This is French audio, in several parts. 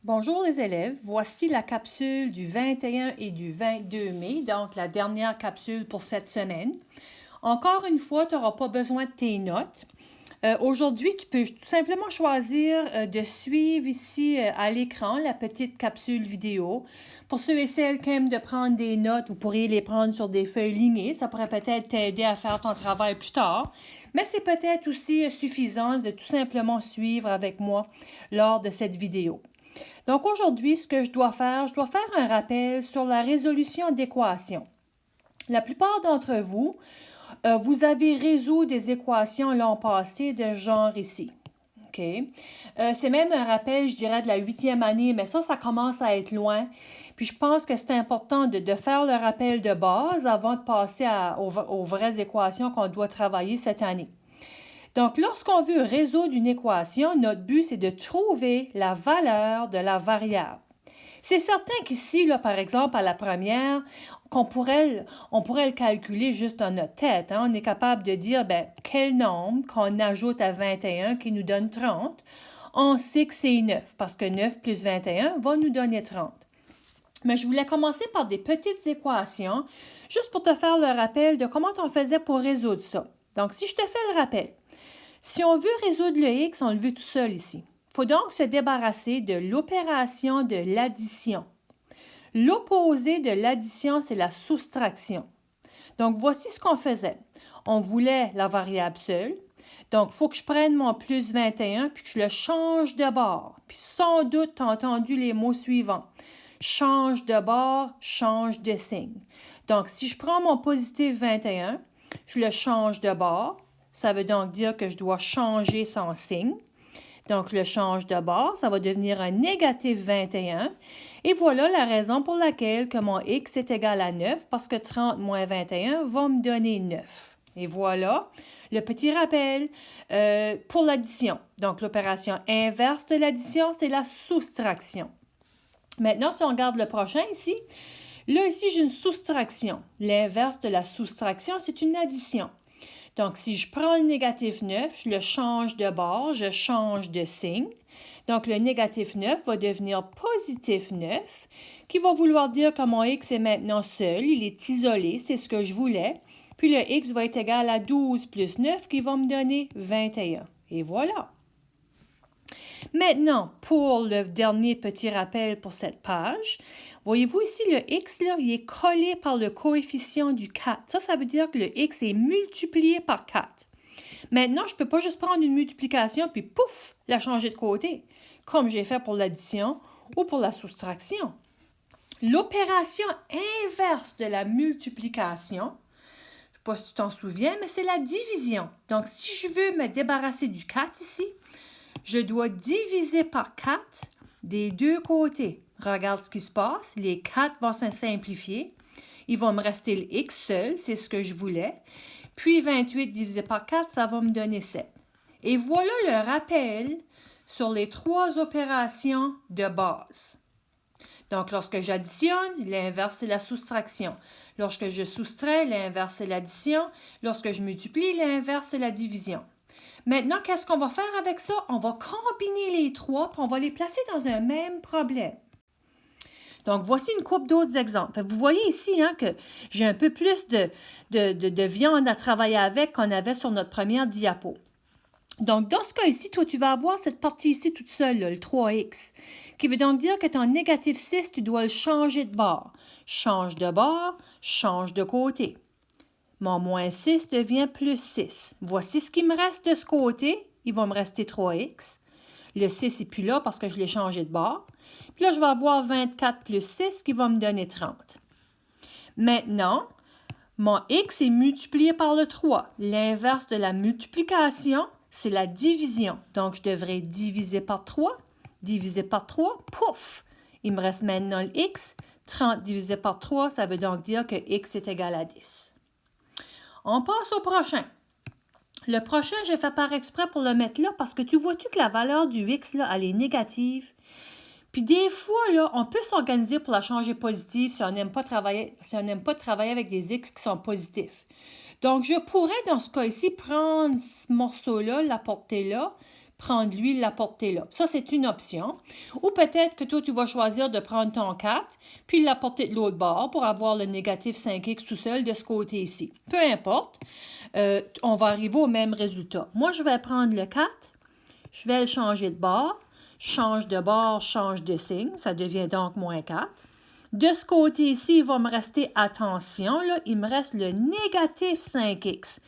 Bonjour les élèves, voici la capsule du 21 et du 22 mai, donc la dernière capsule pour cette semaine. Encore une fois, tu n'auras pas besoin de tes notes. Aujourd'hui, tu peux tout simplement choisir de suivre ici à l'écran la petite capsule vidéo. Pour ceux et celles qui aiment de prendre des notes, vous pourriez les prendre sur des feuilles lignées. Ça pourrait peut-être t'aider à faire ton travail plus tard. Mais c'est peut-être aussi suffisant de tout simplement suivre avec moi lors de cette vidéo. Donc aujourd'hui, ce que je dois faire un rappel sur la résolution d'équations. La plupart d'entre vous, vous avez résolu des équations l'an passé de ce genre ici. OK? C'est même un rappel, je dirais, de la 8e année, mais ça commence à être loin. Puis je pense que c'est important de faire le rappel de base avant de passer aux vraies équations qu'on doit travailler cette année. Donc, lorsqu'on veut résoudre une équation, notre but, c'est de trouver la valeur de la variable. C'est certain qu'ici, là, par exemple, à la première, on pourrait le calculer juste dans notre tête. Hein? On est capable de dire quel nombre qu'on ajoute à 21 qui nous donne 30. On sait que c'est 9 parce que 9 plus 21 va nous donner 30. Mais je voulais commencer par des petites équations, juste pour te faire le rappel de comment on faisait pour résoudre ça. Donc, si je te fais le rappel, si on veut résoudre le x, on le veut tout seul ici. Il faut donc se débarrasser de l'opération de l'addition. L'opposé de l'addition, c'est la soustraction. Donc, voici ce qu'on faisait. On voulait la variable seule. Donc, il faut que je prenne mon plus 21 puis que je le change de bord. Puis sans doute, tu as entendu les mots suivants. Change de bord, change de signe. Donc, si je prends mon positif 21, je le change de bord. Ça veut donc dire que je dois changer son signe. Donc, je le change de bord, ça va devenir un négatif 21. Et voilà la raison pour laquelle que mon x est égal à 9, parce que 30 moins 21 va me donner 9. Et voilà le petit rappel pour l'addition. Donc, l'opération inverse de l'addition, c'est la soustraction. Maintenant, si on regarde le prochain ici, là, ici, j'ai une soustraction. L'inverse de la soustraction, c'est une addition. Donc, si je prends le négatif 9, je le change de bord, je change de signe. Donc, le négatif 9 va devenir positif 9, qui va vouloir dire que mon x est maintenant seul, il est isolé, c'est ce que je voulais. Puis le x va être égal à 12 plus 9, qui va me donner 21. Et voilà. Maintenant, pour le dernier petit rappel pour cette page, voyez-vous ici le x, là, il est collé par le coefficient du 4. Ça veut dire que le x est multiplié par 4. Maintenant, je ne peux pas juste prendre une multiplication puis pouf, la changer de côté, comme j'ai fait pour l'addition ou pour la soustraction. L'opération inverse de la multiplication, je ne sais pas si tu t'en souviens, mais c'est la division. Donc, si je veux me débarrasser du 4 ici, je dois diviser par 4 des deux côtés. Regarde ce qui se passe. Les 4 vont se simplifier. Il va me rester le x seul, c'est ce que je voulais. Puis 28 divisé par 4, ça va me donner 7. Et voilà le rappel sur les trois opérations de base. Donc, lorsque j'additionne, l'inverse, c'est la soustraction. Lorsque je soustrais, l'inverse, c'est l'addition. Lorsque je multiplie, l'inverse, c'est la division. Maintenant, qu'est-ce qu'on va faire avec ça? On va combiner les trois, puis on va les placer dans un même problème. Donc, voici une couple d'autres exemples. Vous voyez ici que j'ai un peu plus de viande à travailler avec qu'on avait sur notre première diapo. Donc, dans ce cas ici, toi, tu vas avoir cette partie ici toute seule, là, le 3x, qui veut donc dire que ton négatif 6, tu dois le changer de bord. Change de bord, change de côté. Mon moins 6 devient plus 6. Voici ce qui me reste de ce côté. Il va me rester 3x. Le 6 n'est plus là parce que je l'ai changé de bord. Puis là, je vais avoir 24 plus 6 qui va me donner 30. Maintenant, mon x est multiplié par le 3. L'inverse de la multiplication, c'est la division. Donc, je devrais diviser par 3. Diviser par 3, pouf! Il me reste maintenant le x. 30 divisé par 3, ça veut donc dire que x est égal à 10. On passe au prochain. Le prochain, j'ai fait par exprès pour le mettre là parce que tu vois-tu que la valeur du x, là, elle est négative. Puis des fois, là, on peut s'organiser pour la changer positive si on n'aime pas travailler avec des x qui sont positifs. Donc, je pourrais, dans ce cas ici, prendre ce morceau-là, l'apporter là, prendre lui, l'apporter là. Ça, c'est une option. Ou peut-être que toi, tu vas choisir de prendre ton 4, puis l'apporter de l'autre bord pour avoir le négatif 5x tout seul de ce côté-ci. Peu importe, on va arriver au même résultat. Moi, je vais prendre le 4, je vais le changer de bord, change de signe, ça devient donc moins 4. De ce côté-ci, il va me rester, attention, là, il me reste le négatif 5x.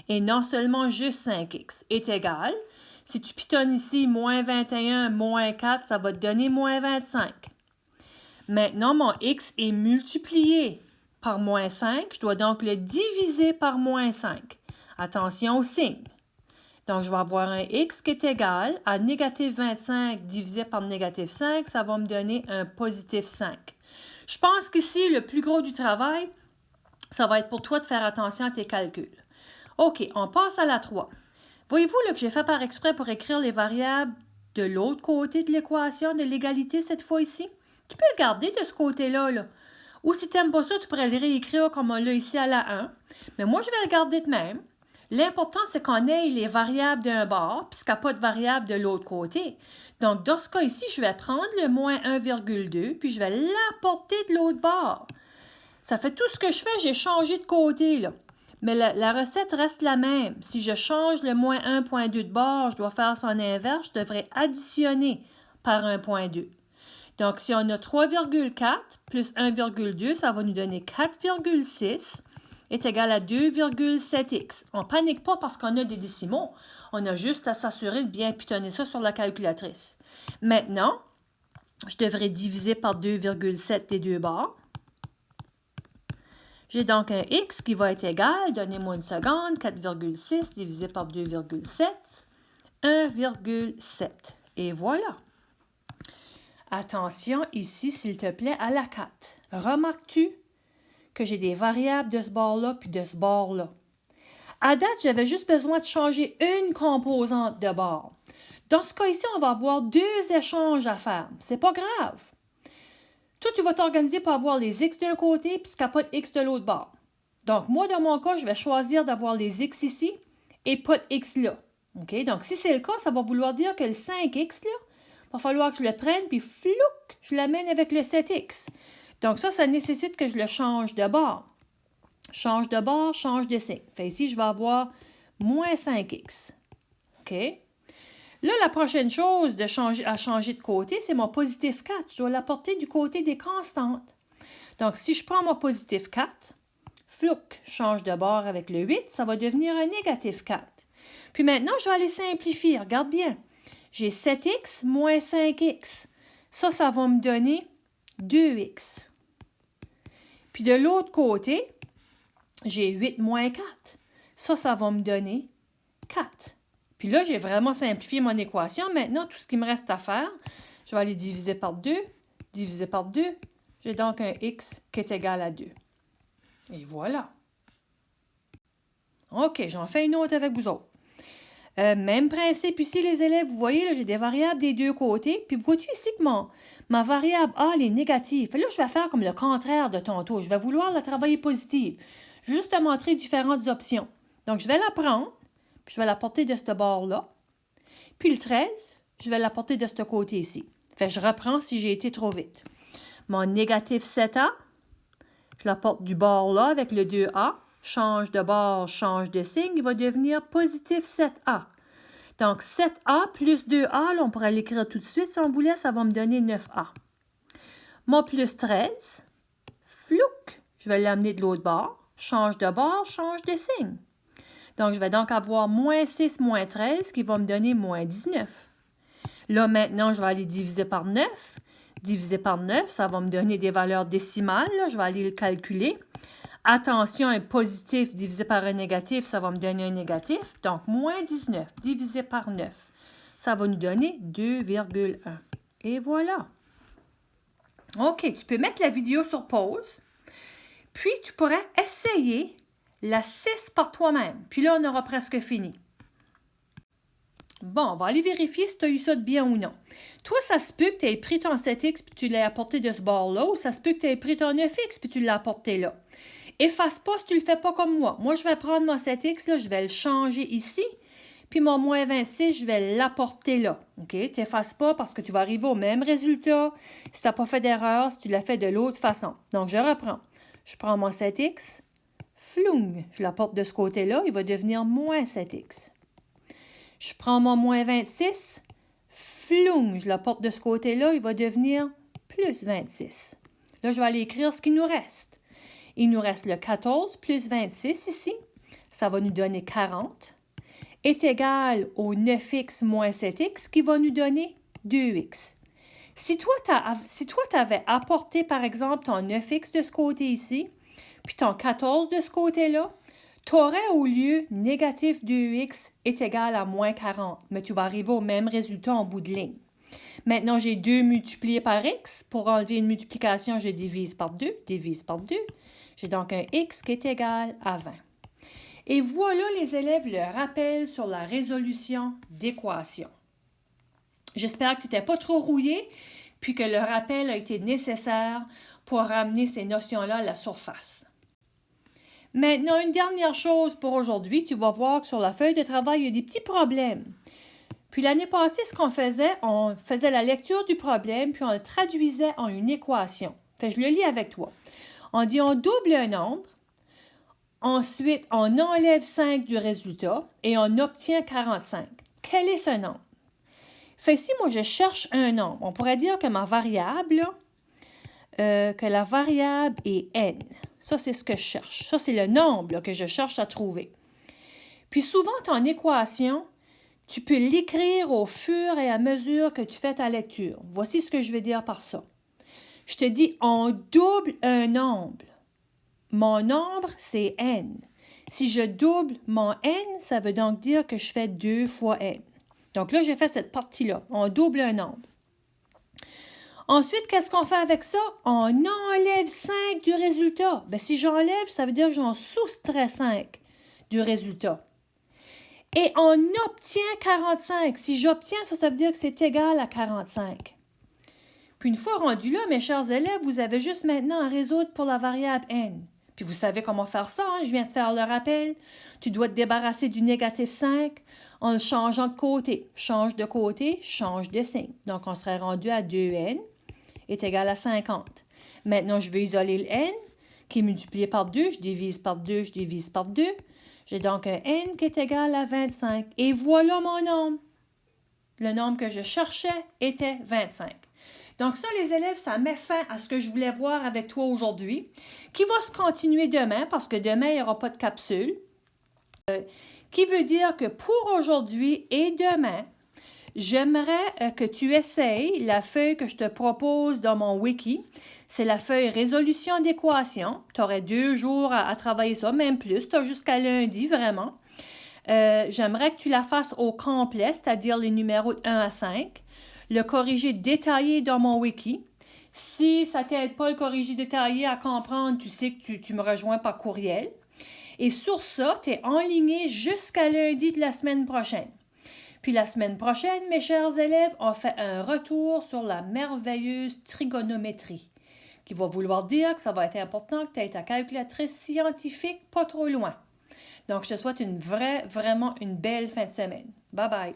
Et non seulement juste 5x est égal. Si tu pitonnes ici, moins 21, moins 4, ça va te donner moins 25. Maintenant, mon x est multiplié par moins 5. Je dois donc le diviser par moins 5. Attention au signe. Donc, je vais avoir un x qui est égal à négatif 25 divisé par négatif 5. Ça va me donner un positif 5. Je pense qu'ici, le plus gros du travail, ça va être pour toi de faire attention à tes calculs. OK, on passe à la 3. Voyez-vous là, que j'ai fait par exprès pour écrire les variables de l'autre côté de l'équation de l'égalité cette fois-ci? Tu peux le garder de ce côté-là. Là. Ou si tu n'aimes pas ça, tu pourrais le réécrire comme on l'a ici à la 1. Mais moi, je vais le garder de même. L'important, c'est qu'on ait les variables d'un bord, puisqu'il n'y a pas de variables de l'autre côté. Donc, dans ce cas ici, je vais prendre le moins 1,2, puis je vais l'apporter de l'autre bord. Ça fait tout ce que je fais, j'ai changé de côté, là. Mais la recette reste la même. Si je change le moins 1,2 de bord, je dois faire son inverse, je devrais additionner par 1,2. Donc, si on a 3,4 plus 1,2, ça va nous donner 4,6 est égal à 2,7x. On ne panique pas parce qu'on a des décimaux. On a juste à s'assurer de bien pitonner ça sur la calculatrice. Maintenant, je devrais diviser par 2,7 des deux bords. J'ai donc un x qui va être égal, donnez-moi une seconde, 4,6 divisé par 2,7, 1,7. Et voilà. Attention ici, s'il te plaît, à la 4. Remarques-tu que j'ai des variables de ce bord-là puis de ce bord-là? À date, j'avais juste besoin de changer une composante de bord. Dans ce cas ici, on va avoir deux échanges à faire. C'est pas grave. Toi, tu vas t'organiser pour avoir les x d'un côté puis ce pas de x de l'autre bord. Donc, moi, dans mon cas, je vais choisir d'avoir les x ici et pas de x là. OK? Donc, si c'est le cas, ça va vouloir dire que le 5x là, il va falloir que je le prenne puis flouc, je l'amène avec le 7x. Donc, ça nécessite que je le change de bord. Change de bord, change de signe. Fait ici, je vais avoir moins 5x. OK? Là, la prochaine chose à changer de côté, c'est mon positif 4. Je dois l'apporter du côté des constantes. Donc, si je prends mon positif 4, flouc, change de bord avec le 8, ça va devenir un négatif 4. Puis maintenant, je vais aller simplifier. Regarde bien. J'ai 7x moins 5x. Ça va me donner 2x. Puis de l'autre côté, j'ai 8 moins 4. Ça va me donner 4. Puis là, j'ai vraiment simplifié mon équation. Maintenant, tout ce qui me reste à faire, je vais aller diviser par 2, diviser par 2. J'ai donc un x qui est égal à 2. Et voilà. OK, j'en fais une autre avec vous autres. Même principe ici, les élèves. Vous voyez, là, j'ai des variables des deux côtés. Puis vois-tu ici que ma variable A, elle est négative. Là, je vais faire comme le contraire de tantôt. Je vais vouloir la travailler positive. Je vais juste te montrer différentes options. Donc, je vais la prendre. Puis je vais la porter de ce bord-là. Puis le 13, je vais la porter de ce côté ici. Fait que je reprends si j'ai été trop vite. Mon négatif 7a, je la porte du bord-là avec le 2a. Change de bord, change de signe. Il va devenir positif 7a. Donc 7a plus 2a, là, on pourrait l'écrire tout de suite si on voulait. Ça va me donner 9a. Mon plus 13, flouc, je vais l'amener de l'autre bord. Change de bord, change de signe. Donc, je vais donc avoir moins 6 moins 13 qui va me donner moins 19. Là, maintenant, je vais aller diviser par 9. Diviser par 9, ça va me donner des valeurs décimales. Là. Je vais aller le calculer. Attention, un positif divisé par un négatif, ça va me donner un négatif. Donc, moins 19 divisé par 9, ça va nous donner 2,1. Et voilà. OK, tu peux mettre la vidéo sur pause. Puis, tu pourrais essayer la 6 par toi-même. Puis là, on aura presque fini. Bon, on va aller vérifier si tu as eu ça de bien ou non. Toi, ça se peut que tu aies pris ton 7x puis tu l'aies apporté de ce bord-là, ou ça se peut que tu aies pris ton 9x puis tu l'as apporté là. Efface pas si tu ne le fais pas comme moi. Moi, je vais prendre mon 7x, là, je vais le changer ici, puis mon moins 26, je vais l'apporter là. OK? Tu n'effaces pas parce que tu vas arriver au même résultat si tu n'as pas fait d'erreur, si tu l'as fait de l'autre façon. Donc, je reprends. Je prends mon 7x, floung, je l'apporte de ce côté-là, il va devenir moins 7x. Je prends mon moins 26, floung, je l'apporte de ce côté-là, il va devenir plus 26. Là, je vais aller écrire ce qui nous reste. Il nous reste le 14 plus 26 ici. Ça va nous donner 40. Est égal au 9x moins 7x qui va nous donner 2x. Si toi, tu avais apporté, par exemple, ton 9x de ce côté ici, puis ton 14 de ce côté-là, tu aurais au lieu négatif 2x est égal à moins 40, mais tu vas arriver au même résultat en bout de ligne. Maintenant, j'ai 2 multiplié par x. Pour enlever une multiplication, je divise par 2, divise par 2. J'ai donc un x qui est égal à 20. Et voilà les élèves le rappel sur la résolution d'équations. J'espère que tu n'étais pas trop rouillé, puis que le rappel a été nécessaire pour ramener ces notions-là à la surface. Maintenant, une dernière chose pour aujourd'hui, tu vas voir que sur la feuille de travail, il y a des petits problèmes. Puis l'année passée, ce qu'on faisait, on faisait la lecture du problème, puis on le traduisait en une équation. Je le lis avec toi. On dit on double un nombre, ensuite on enlève 5 du résultat et on obtient 45. Quel est ce nombre? Ici, moi, je cherche un nombre. On pourrait dire que ma variable, que la variable est n. Ça, c'est ce que je cherche. Ça, c'est le nombre que je cherche à trouver. Puis souvent, ton équation, tu peux l'écrire au fur et à mesure que tu fais ta lecture. Voici ce que je veux dire par ça. Je te dis, on double un nombre. Mon nombre, c'est n. Si je double mon n, ça veut donc dire que je fais 2 fois n. Donc là, j'ai fait cette partie-là. On double un nombre. Ensuite, qu'est-ce qu'on fait avec ça? On enlève 5 du résultat. Bien, si j'enlève, ça veut dire que j'en soustrais 5 du résultat. Et on obtient 45. Si j'obtiens, ça veut dire que c'est égal à 45. Puis une fois rendu là, mes chers élèves, vous avez juste maintenant à résoudre pour la variable n. Puis vous savez comment faire ça, hein? Je viens de faire le rappel. Tu dois te débarrasser du négatif 5 en le changeant de côté. Change de côté, change de signe. Donc, on serait rendu à 2n est égal à 50. Maintenant, je vais isoler le n qui est multiplié par 2. Je divise par 2, je divise par 2. J'ai donc un n qui est égal à 25. Et voilà mon nombre. Le nombre que je cherchais était 25. Donc ça, les élèves, ça met fin à ce que je voulais voir avec toi aujourd'hui, qui va se continuer demain, parce que demain, il n'y aura pas de capsule. Qui veut dire que pour aujourd'hui et demain, j'aimerais que tu essayes la feuille que je te propose dans mon wiki. C'est la feuille résolution d'équations. Tu aurais 2 jours à travailler ça, même plus. Tu as jusqu'à lundi, vraiment. J'aimerais que tu la fasses au complet, c'est-à-dire les numéros de 1 à 5. Le corrigé détaillé dans mon wiki. Si ça ne t'aide pas le corrigé détaillé à comprendre, tu sais que tu me rejoins par courriel. Et sur ça, tu es enligné jusqu'à lundi de la semaine prochaine. Puis la semaine prochaine, mes chers élèves, on fait un retour sur la merveilleuse trigonométrie, qui va vouloir dire que ça va être important que tu aies ta calculatrice scientifique pas trop loin. Donc, je te souhaite vraiment une belle fin de semaine. Bye bye!